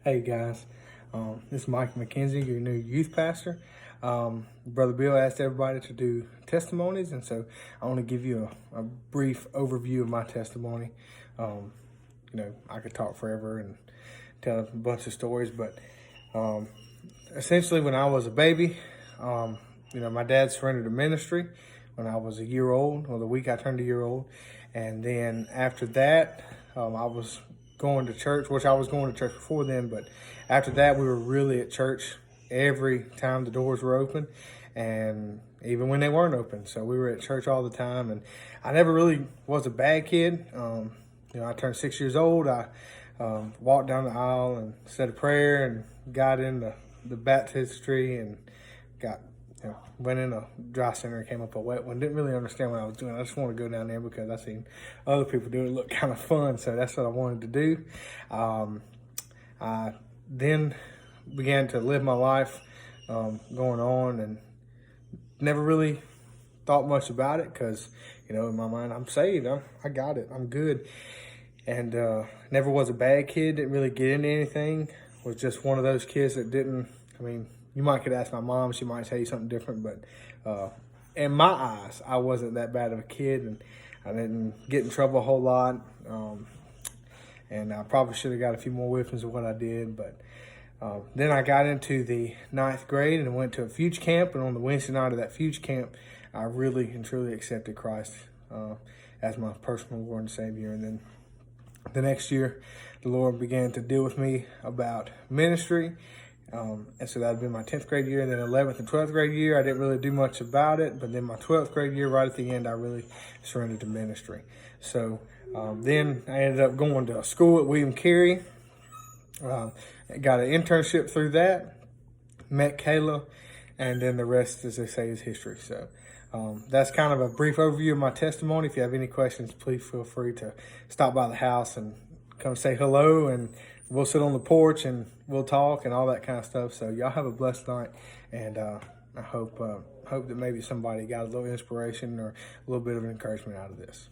Hey guys, this is Micah McKenzie, your new youth pastor. Brother Bill asked everybody to do testimonies, and so I want to give you a brief overview of my testimony. I could talk forever and tell a bunch of stories, but essentially when I was a baby, my dad surrendered to ministry when I was a year old, or the week I turned a year old. And then after that, I was going to church, which I was going to church before then, but after that we were really at church every time the doors were open, and even when they weren't open. So we were at church all the time, and I never really was a bad kid. I turned 6 years old. I walked down the aisle and said a prayer and got in the baptistry and went in a dry center and came up a wet one. Didn't really understand what I was doing. I just wanted to go down there because I seen other people do it. It looked kind of fun, so that's what I wanted to do. I then began to live my life going on, and never really thought much about it because, in my mind, I'm saved. I got it. I'm good. And never was a bad kid. Didn't really get into anything. Was just one of those kids that didn't, you might could ask my mom, she might tell you something different, but in my eyes, I wasn't that bad of a kid, and I didn't get in trouble a whole lot. And I probably should have got a few more whippings of what I did, but then I got into the 9th grade and went to a Fuge camp, and on the Wednesday night of that Fuge camp, I really and truly accepted Christ as my personal Lord and Savior. And then the next year, the Lord began to deal with me about ministry. And so that would be my 10th grade year. And then 11th and 12th grade year, I didn't really do much about it. But then my 12th grade year, right at the end, I really surrendered to ministry. So then I ended up going to school at William Carey. Got an internship through that. Met Kayla. And then the rest, as they say, is history. So that's kind of a brief overview of my testimony. If you have any questions, please feel free to stop by the house and come say hello, and we'll sit on the porch and we'll talk and all that kind of stuff. So y'all have a blessed night, and I hope that maybe somebody got a little inspiration or a little bit of encouragement out of this.